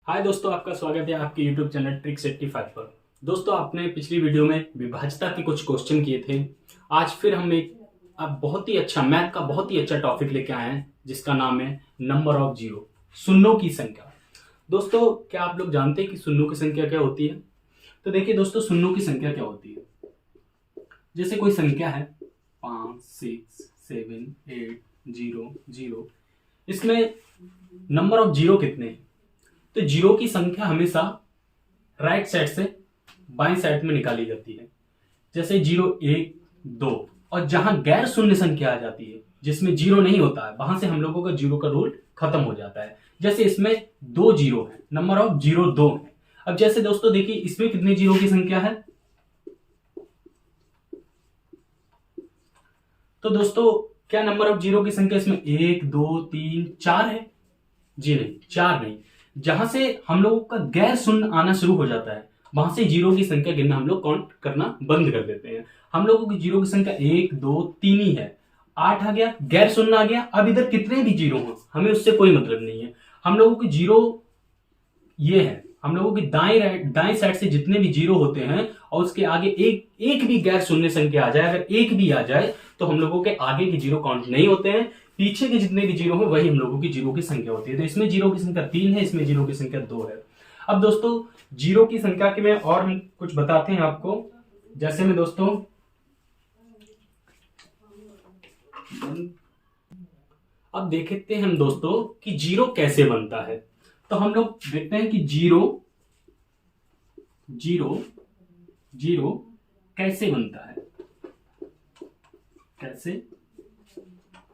हाय दोस्तों, आपका स्वागत है आपके YouTube चैनल ट्रिक्स 85 पर। दोस्तों, आपने पिछली वीडियो में विभाज्यता के कुछ क्वेश्चन किए थे। आज फिर हम एक अब बहुत ही अच्छा मैथ का बहुत ही अच्छा टॉपिक लेके आए हैं जिसका नाम है नंबर ऑफ जीरो, शून्यों की संख्या। दोस्तों, क्या आप लोग जानते हैं कि शून्यों की संख्या क्या होती है? तो देखिए दोस्तों, शून्यों की संख्या क्या होती है। जैसे कोई संख्या है 5, 6, 7, 8, 0, 0, इसमें नंबर ऑफ जीरो कितने हैं? तो जीरो की संख्या हमेशा राइट साइड से बाएं साइड में निकाली जाती है। जैसे 0, 1, 2, और जहां गैर शून्य संख्या आ जाती है जिसमें जीरो नहीं होता है, वहां से हम लोगों का जीरो का रूल खत्म हो जाता है। जैसे इसमें 2 जीरो है, नंबर ऑफ जीरो 2 है। अब जैसे दोस्तों देखिए, इसमें कितनी जीरो की संख्या है? तो दोस्तों, क्या नंबर ऑफ जीरो की संख्या इसमें 1, 2, 3, 4 है? जी नहीं, 4 नहीं। जहां से हम लोगों का गैर शून्य आना शुरू हो जाता है, वहां से जीरो की संख्या गिनना हम लोग काउंट करना बंद कर देते हैं। हम लोगों की जीरो की संख्या 1, 2, 3 ही है। 8 आ गया, गैर शून्य आ गया। अब इधर कितने भी जीरो हो, हमें उससे कोई मतलब नहीं है। हम लोगों की जीरो ये है, हम लोगों की दाएं साइड से जितने भी जीरो होते हैं और उसके आगे एक भी गैर शून्य संख्या आ जाए, अगर एक भी आ जाए तो हम लोगों के आगे के जीरो काउंट नहीं होते हैं। पीछे के जितने भी जीरो है वही हम लोगों की जीरो की संख्या होती है। तो इसमें जीरो की संख्या 3 है, इसमें जीरो की संख्या 2 है। अब दोस्तों, जीरो की संख्या के में और हम कुछ बताते हैं आपको। जैसे में दोस्तों, अब देखते हैं हम दोस्तों कि जीरो कैसे बनता है। तो हम लोग देखते हैं कि जीरो जीरो जीरो कैसे बनता है, कैसे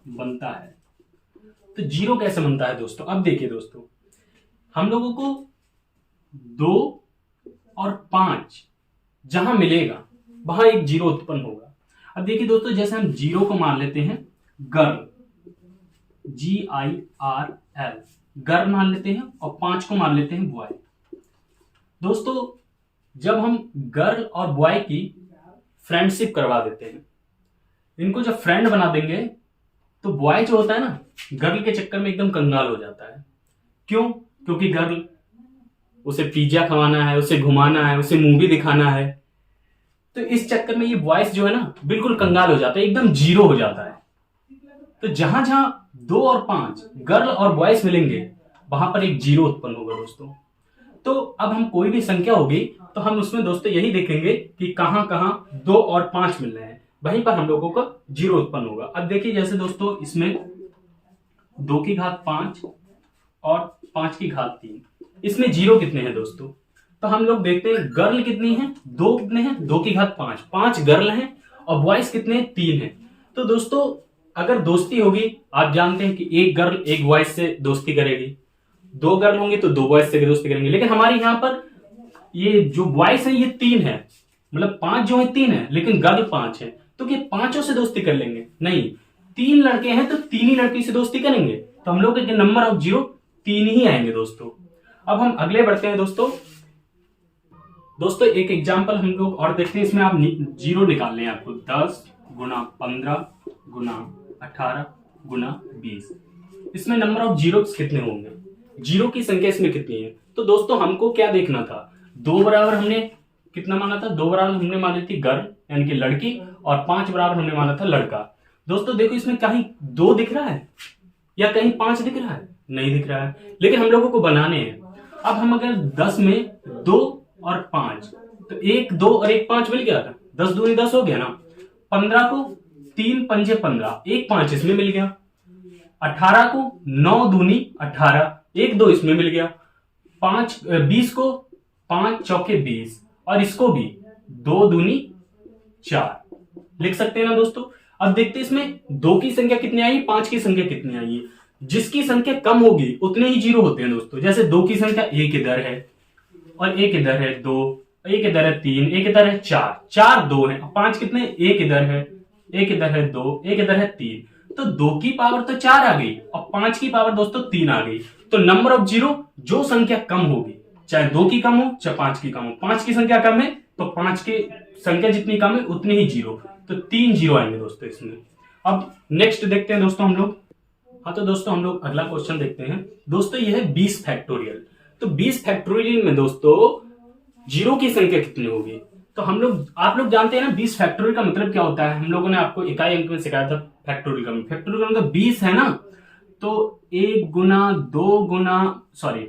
बनता है। तो जीरो कैसे बनता है दोस्तों? अब देखिए दोस्तों, हम लोगों को 2 और 5 जहां मिलेगा वहां एक जीरो उत्पन्न होगा। अब देखिए दोस्तों, जैसे हम जीरो को मान लेते हैं गर्ल, GIRL, गर्ल मान लेते हैं, और 5 को मान लेते हैं बॉय। दोस्तों, जब हम गर्ल और बॉय की फ्रेंडशिप करवा देते हैं, इनको जब फ्रेंड बना देंगे, तो बॉय जो होता है ना, गर्ल के चक्कर में एकदम कंगाल हो जाता है। क्यों? क्योंकि गर्ल, उसे पिज्जा खवाना है, उसे घुमाना है, उसे मूवी दिखाना है। तो इस चक्कर में ये बॉयज जो है ना, बिल्कुल कंगाल हो जाता है, एकदम जीरो हो जाता है। तो जहां जहां 2 और 5 गर्ल और बॉयज मिलेंगे, वहां पर एक जीरो उत्पन्न होगा दोस्तों। तो अब हम कोई भी संख्या होगी तो हम उसमें दोस्तों यही देखेंगे कि कहां कहां 2 और 5 मिल रहे हैं, वहीं पर हम लोगों का जीरो उत्पन्न होगा। अब देखिए, जैसे दोस्तों इसमें 2 की घात 5 और 5 की घात 3, इसमें जीरो कितने हैं दोस्तों? तो हम लोग देखते हैं, गर्ल कितनी है? 2 कितने हैं? 2 की घात 5, 5 गर्ल हैं, और बॉयज कितने हैं? 3 हैं। तो दोस्तों, अगर दोस्ती होगी, आप जानते हैं कि एक गर्ल एक बॉयज से दोस्ती करेगी, 2 गर्ल होंगे तो 2 बॉयज से दोस्ती करेंगे। लेकिन हमारे यहाँ पर ये जो बॉयज है ये 3 है, मतलब 5 जो है 3 है, लेकिन गर्ल 5 है। तो क्या 5 से दोस्ती कर लेंगे? नहीं, 3 लड़के हैं तो 3 ही लड़की से दोस्ती करेंगे। तो हम लोग के नंबर ऑफ जीरो 3 ही आएंगे दोस्तों। अब हम अगले बढ़ते हैं दोस्तों। एक एग्जाम्पल हम लोग और देखते हैं। इसमें आप जीरो निकालने हैं आपको। 10 गुना 15 गुना 18 गुना 20। इसमें नंबर ऑफ जीरो कितने होंगे? जीरो की संख्या इसमें कितनी है? तो दोस्तों, हमको क्या देखना था? 2 बराबर हमने कितना माना था? 2 बराबर हमने मानी थी गर्ल यानी कि लड़की, और 5 बराबर हमने माना था लड़का। दोस्तों देखो, इसमें कहीं 2 दिख रहा है या कहीं 5 दिख रहा है? नहीं दिख रहा है, लेकिन हम लोगों को बनाने हैं। अब हम अगर 10 में 2 और 5, तो 1 2 और 1 5 मिल गया था। 10 दूनी 10 हो गया ना। 15 को 3 पंजे 15, 1 5 इसमें मिल गया। 18 को 9 दूनी 18, 1 2 इसमें मिल गया। 20 को 5 चौके 20, और इसको भी 2 दूनी 4 लिख सकते हैं ना दोस्तों। अब देखते हैं इसमें 2 की संख्या कितनी आई, 5 की संख्या कितनी आई। जिसकी संख्या कम होगी उतने ही जीरो होते हैं दोस्तों। जैसे 2 की संख्या 1 इधर है, और 1 इधर है, 2 1 इधर है, 3 1 इधर है, 4 2 है। 5 कितने? 1 इधर है, 1 इधर है, 2 1 इधर है, 3। तो 2 की पावर तो 4 आ गई, और 5 की पावर दोस्तों 3 आ गई। तो नंबर ऑफ जीरो जो संख्या कम होगी, चाहे 2 की कम हो चाहे 5 की कम हो, 5 की संख्या कम है तो 5 की संख्या जितनी कम है उतनी ही जीरो। तो 3 जीरो आएंगे दोस्तों इसमें। अब नेक्स्ट देखते हैं दोस्तों हम लोग। हाँ, तो दोस्तों हम लोग अगला क्वेश्चन देखते हैं दोस्तों। यह है 20 फैक्टोरियल। तो 20 फैक्टोरियल में दोस्तों जीरो की संख्या कितनी होगी? तो आप लोग जानते हैं ना 20 फैक्टोरियल का मतलब क्या होता है। हम लोगों ने आपको इकाई अंक में सिखाया था फैक्टोरियल का। फैक्टोरियल का मतलब 20 है ना, तो 1 गुना 2 गुना नहीं,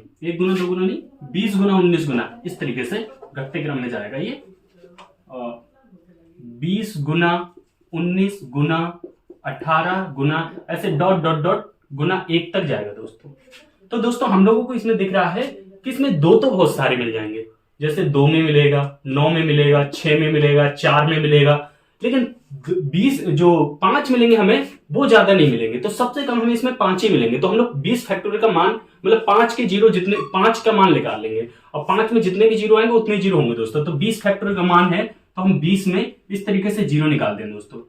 20 गुना 19 गुना, इस तरीके से घटते क्रम में जाएगा ये। 20 गुना 19 गुना 18 गुना, ऐसे डॉट डॉट डॉट गुना 1 तक जाएगा दोस्तों। तो दोस्तों हम लोगों को इसमें दिख रहा है कि इसमें 2 तो बहुत सारे मिल जाएंगे, जैसे 2 में मिलेगा, 9 में मिलेगा, 6 में मिलेगा, 4 में मिलेगा, लेकिन 20 जो 5 मिलेंगे हमें वो ज्यादा नहीं मिलेंगे। तो सबसे कम हमें इसमें 5 ही मिलेंगे। तो हम लोग 20 फैक्टोरियल का मान मतलब 5 के जीरो जितने 5 का मान निकाल लेंगे, और 5 में जितने भी जीरो आएंगे उतने जीरो होंगे दोस्तों। तो 20 फैक्टोरियल का मान है, तो हम 20 में इस तरीके से जीरो निकाल देंगे दोस्तों।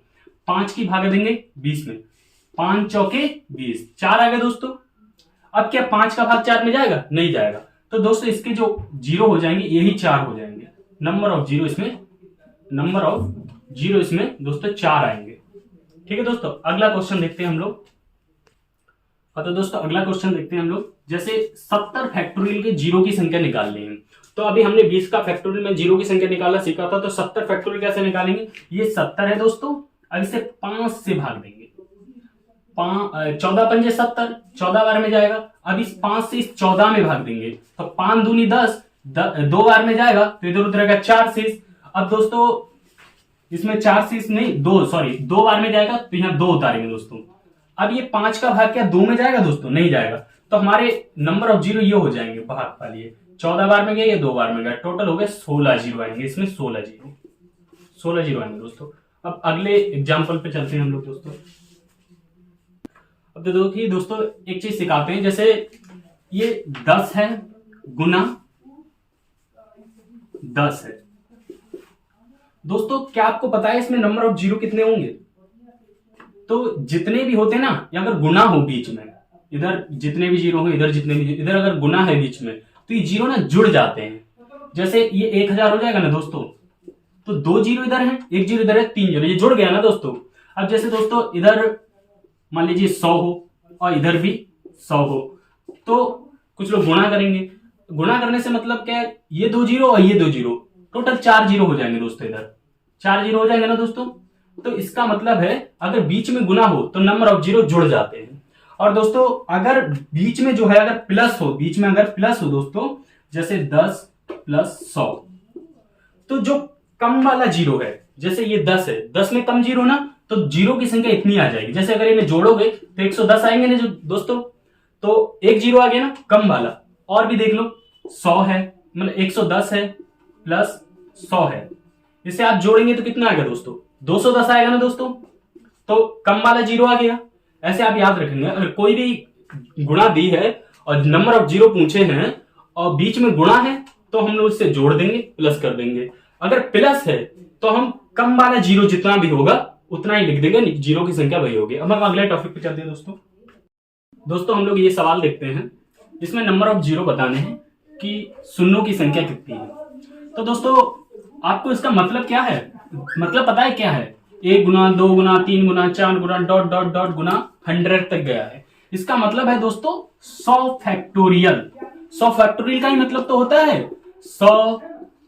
5 की भागा देंगे 20 में, 5 चौके 20, 4 आ गए दोस्तों। अब क्या 5 का भाग 4 में जाएगा? नहीं जाएगा। तो दोस्तों इसके जो जीरो हो जाएंगे यही 4 हो जाएंगे। नंबर ऑफ जीरो इसमें दोस्तों 4 आएंगे। ठीक है दोस्तों, अगला क्वेश्चन देखते हैं हम लोग। तो दोस्तों अगला क्वेश्चन देखते हैं हम लोग। जैसे 70 फैक्टोरियल के जीरो की संख्या निकालनी है। तो अभी हमने 20 का फैक्टोरियल में जीरो की संख्या निकालना सीखा था, तो 70 फैक्टोरियल कैसे निकालेंगे? ये 70 है दोस्तों, अब इसे 5 से भाग देंगे। 14 पंजे 70, 14 बार में जाएगा। अब इस 5 से इस 14 में भाग देंगे, तो 5 दूनी 10, 2 बार में जाएगा, तो इधर उधर 4 शीश। अब दोस्तों इसमें 4 शीश नहीं, 2 बार में जाएगा, तो यहाँ 2 उतारेंगे दोस्तों। अब ये 5 का भाग क्या 2 में जाएगा दोस्तों? नहीं जाएगा। तो हमारे नंबर ऑफ जीरो ये हो जाएंगे भाग वाली, 14 बार में गया, ये 2 बार में गया, टोटल हो गया 16 जीरो आएंगे इसमें। 16 जीरो आएंगे दोस्तों। अब अगले एग्जाम्पल पे चलते हैं हम लोग दोस्तों। अब तो देखिए दोस्तों एक चीज सिखाते हैं, जैसे ये 10 है गुना 10 है दोस्तों। क्या आपको पता है इसमें नंबर ऑफ जीरो कितने होंगे? तो जितने भी होते हैं ना, या अगर गुना हो बीच में, इधर जितने भी जीरो हो, इधर जितने भी, इधर अगर गुना है बीच में, तो ये जीरो ना जुड़ जाते हैं। जैसे ये 1000 हो जाएगा ना दोस्तों, तो 2 जीरो इधर है, 1 जीरो इधर है, 3 जीरो, ये जुड़ गया ना दोस्तों। अब जैसे दोस्तों इधर मान लीजिए 100 हो और इधर भी 100 हो, तो कुछ लोग गुणा करेंगे। गुणा करने से मतलब क्या है, ये 2 जीरो और ये 2 जीरो, टोटल 4 जीरो हो जाएंगे दोस्तों। इधर 4 जीरो हो जाएंगे ना दोस्तों। तो इसका मतलब है अगर बीच में गुना हो तो नंबर ऑफ जीरो जुड़ जाते हैं। और दोस्तों अगर बीच में जो है अगर प्लस हो, बीच में अगर प्लस हो दोस्तों, जैसे 10 प्लस 100, तो जो कम वाला जीरो है, जैसे ये 10 है, 10 में कम जीरो ना, तो जीरो की संख्या इतनी आ जाएगी। जैसे अगर इन्हें जोड़ोगे तो 110 आएंगे ना जो दोस्तों, तो एक जीरो आ गया ना कम वाला। और भी देख लो 100 है, मतलब 110 है प्लस 100 है, इसे आप जोड़ेंगे तो कितना आएगा दोस्तों? 210 आएगा ना दोस्तों। तो कम वाला जीरो आ गया। ऐसे आप याद रखेंगे, अगर कोई भी गुणा दी है और नंबर ऑफ जीरो पूछे हैं और बीच में गुणा है, तो हम लोग इससे जोड़ देंगे, प्लस कर देंगे। अगर प्लस है तो हम कम वाला जीरो जितना भी होगा उतना ही लिख देंगे, जीरो की संख्या वही होगी। अब हम अगले टॉपिक पे चलते हैं दोस्तों हम लोग ये सवाल देखते हैं, इसमें नंबर ऑफ जीरो बताने हैं कि शून्यों की संख्या कितनी है। तो दोस्तों आपको इसका मतलब क्या है? मतलब पता है क्या है? 1 गुना 2 गुना 3 गुना 4 गुना डॉट डॉट डॉट गुना 100 तक गया है। इसका मतलब है दोस्तों 100 फैक्टोरियल। 100 फैक्टोरियल का ही मतलब तो होता है 100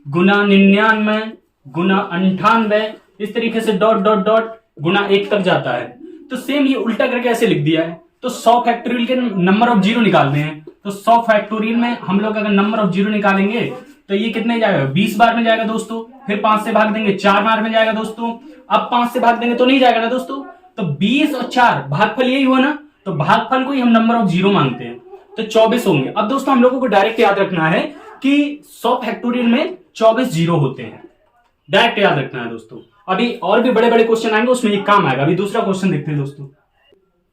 गुना 99 गुना 98, इस तरीके से डॉट डॉट डॉट गुना 1 तक जाता है। तो सेम ये उल्टा करके ऐसे लिख दिया है। तो 100 फैक्टोरियल के नंबर ऑफ जीरो निकालते हैं, तो 100 फैक्टोरियल में हम लोग अगर नंबर ऑफ जीरो निकालेंगे तो ये कितने जाएगा? 20 बार में जाएगा दोस्तों। फिर 5 से भाग देंगे, 4 बार में जाएगा दोस्तों। अब 5 से भाग देंगे तो नहीं जाएगा ना दोस्तों। तो 20 और 4 भागफल यही हुआ ना, तो भागफल को ही हम नंबर ऑफ जीरो मानते हैं, तो 24 होंगे। अब दोस्तों हम लोगों को डायरेक्ट याद रखना है कि 100 फैक्टोरियल में 24 जीरो होते हैं, डायरेक्ट याद रखना है दोस्तों। अभी और भी बड़े बड़े क्वेश्चन आएंगे, उसमें ये काम आएगा। अभी दूसरा क्वेश्चन देखते हैं दोस्तों।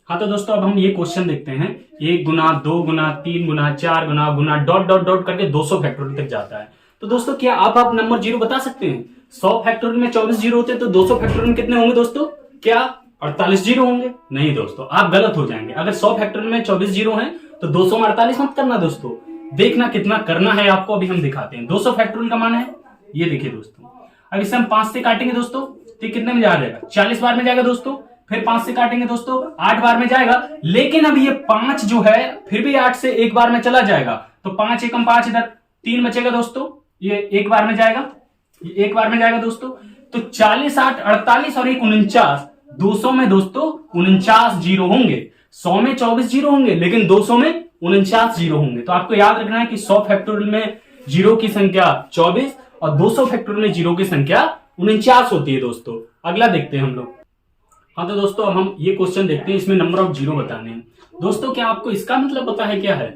हाँ तो दोस्तों अब हम ये क्वेश्चन देखते हैं, 1 गुना 2 गुना 3 गुना 4 गुना गुना डॉट डॉट डॉट करके 200 फैक्टोरियल तक जाता है। तो दोस्तों क्या आप नंबर जीरो बता सकते हैं? 100 फैक्टोरियल में 24 जीरो होते हैं, तो 200 फैक्टोरियल में कितने होंगे दोस्तों? क्या 48 जीरो होंगे? नहीं दोस्तों, आप गलत हो जाएंगे। अगर 100 फैक्टोरियल में 24 जीरो हैं तो 200 में 48 मत करना दोस्तों, देखना कितना करना है आपको, अभी हम दिखाते हैं। 200 फैक्टोरियल का मान है ये, देखिए दोस्तों। अब इसे हम 5 से काटेंगे दोस्तों, तो कितने में जा जाएगा? 40 बार में जाएगा दोस्तों। फिर 5 से काटेंगे दोस्तों, 8 बार में जाएगा। लेकिन अब ये 5 जो है फिर भी 8 से एक बार में चला जाएगा, तो 5 एकम 5 इधर 3 बचेगा दोस्तों, ये एक बार में जाएगा, ये एक बार में जाएगा दोस्तों। तो 40 8 48 और 1 49, 200 में दोस्तों 49 जीरो होंगे, 100 में 24 जीरो होंगे, लेकिन 200 में 49 जीरो होंगे। तो आपको याद रखना है कि 100 फैक्टोरियल में जीरो की संख्या 24 और 200 फैक्टोरियल में जीरो की संख्या 49 होती है दोस्तों। अगला देखते हैं हम लोग। हाँ तो दोस्तों अब हम ये क्वेश्चन देखते हैं, इसमें नंबर ऑफ जीरो बताने हैं। दोस्तों क्या आपको इसका मतलब पता है क्या है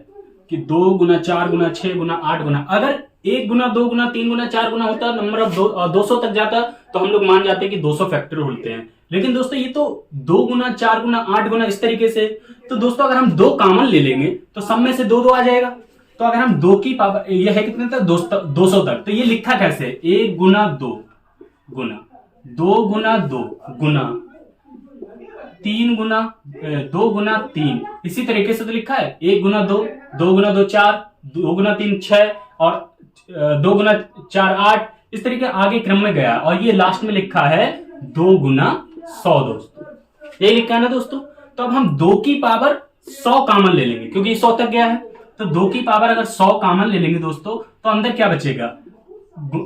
कि 2 गुना 4 गुना 6 गुना 8 गुना, अगर 1 गुना 2 गुना 3 गुना 4 गुना होता, नंबर ऑफ 200 तक जाता, तो हम लोग मान जाते कि 200 फैक्टोरियल होते हैं। लेकिन दोस्तों ये तो 2 गुना 4 गुना 8 गुना इस तरीके से, तो दोस्तों अगर हम 2 कॉमन ले लेंगे तो सब में से 2 2 आ जाएगा। तो अगर हम 2 की पावर, ये है कितने तक 200 तक, तो ये लिखा कैसे, 1 गुना 2 गुना 2 गुना 2 गुना 3 गुना 2 गुना 3, इसी तरीके से तो लिखा है 1 गुना 2, 2 गुना 2 4, 2 गुना 3 6 और 2 गुना 4 8, इस तरीके आगे क्रम में गया। और ये लास्ट में लिखा है 2 गुना 100 दोस्तों, ये लिखा है ना दोस्तों। तो अब हम 2 की पावर 100 कॉमन ले लेंगे क्योंकि 100 तक गया है, तो 2 की पावर अगर 100 कॉमन ले लेंगे दोस्तों, तो अंदर क्या बचेगा,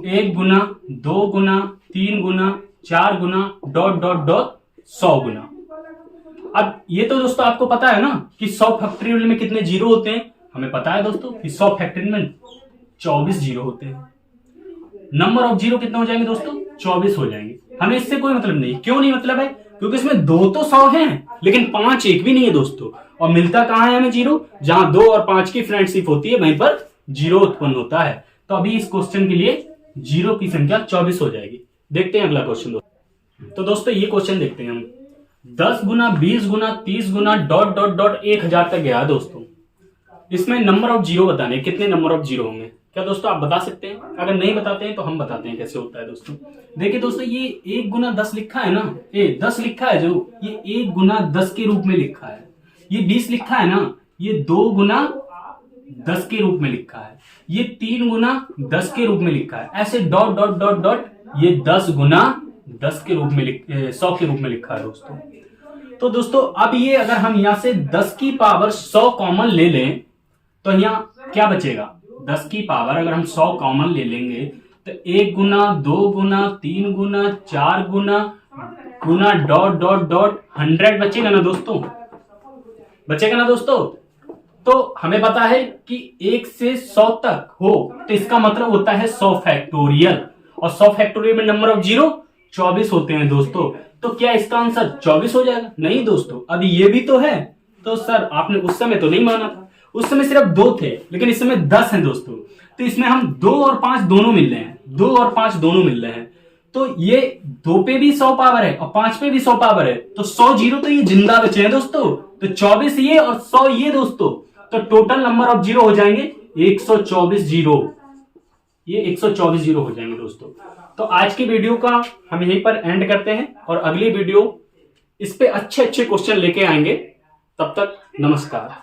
1 गुना 2 गुना 3 गुना 4 गुना डॉट डॉट डॉट 100 गुना। अब ये तो दोस्तों आपको पता है ना कि 100 फैक्टोरियल में कितने जीरो होते हैं, हमें पता है दोस्तों कि 100 फैक्टोरियल में 24 जीरो होते हैं। नंबर ऑफ जीरो कितने हो जाएंगे दोस्तों, 24 हो जाएंगे। हमें इससे कोई मतलब नहीं, क्यों नहीं मतलब है, क्योंकि इसमें 2 तो 100 हैं लेकिन 5 एक भी नहीं है दोस्तों। और मिलता कहां है हमें जीरो, जहां 2 और 5 की फ्रेंडशिप होती है वहीं पर जीरो उत्पन्न होता है। तो अभी इस क्वेश्चन के लिए जीरो की संख्या 24 हो जाएगी। देखते हैं अगला क्वेश्चन। तो दोस्तों ये क्वेश्चन देखते हैं हम, 10 गुना 20 गुना 30 गुना डॉट डॉट डॉट 1000 तक गया दोस्तों। इसमें नंबर ऑफ जीरो बताने, कितने नंबर ऑफ जीरो होंगे, क्या दोस्तों आप बता सकते हैं? अगर नहीं बताते हैं तो हम बताते हैं कैसे होता है दोस्तों। देखिए दोस्तों, ये 1 गुना 10 लिखा है ना, ये 10 लिखा है जो, ये 1 गुना 10 के रूप में लिखा है। ये 20 लिखा है ना, ये 2 गुना 10 के रूप में लिखा है। ये 3 गुना 10 के रूप में लिखा है। ऐसे डॉट डॉट डॉट डॉट ये 10 गुना 10 के रूप में 100 के रूप में लिखा है दोस्तों। तो दोस्तों अब ये अगर हम यहां से 10 की पावर 100 कॉमन ले लें तो यहां क्या बचेगा, 10 की पावर अगर हम 100 कॉमन ले लेंगे तो 1 गुना 2 गुना 3 गुना 4 गुना डॉट डॉट डॉट 100 बचेगा ना दोस्तों, बचेगा ना दोस्तों। तो हमें पता है कि 1 से 100 तक हो तो इसका मतलब होता है 100 फैक्टोरियल, और 100 फैक्टोरियल में नंबर ऑफ जीरो 24 होते हैं दोस्तों। तो क्या इसका आंसर 24 हो जाएगा? नहीं दोस्तों, अभी ये भी तो है। तो सर आपने उस समय तो नहीं माना था, उस समय सिर्फ 2 थे लेकिन इस समय 10 हैं दोस्तों। तो इसमें हम 2 और 5 दोनों मिल रहे हैं, 2 और 5 दोनों मिल रहे हैं। तो ये 2 पे भी 100 पावर है और 5 पे भी 100 पावर है, तो 100 जीरो तो ये जिंदा बचे हैं दोस्तों। तो 24 ये और 100 ये दोस्तों, तो टोटल नंबर ऑफ जीरो हो जाएंगे 124 जीरो, ये 124 जीरो हो जाएंगे दोस्तों। तो आज की वीडियो का हम यहीं पर एंड करते हैं और अगली वीडियो इस पे अच्छे अच्छे क्वेश्चन लेके आएंगे। तब तक नमस्कार।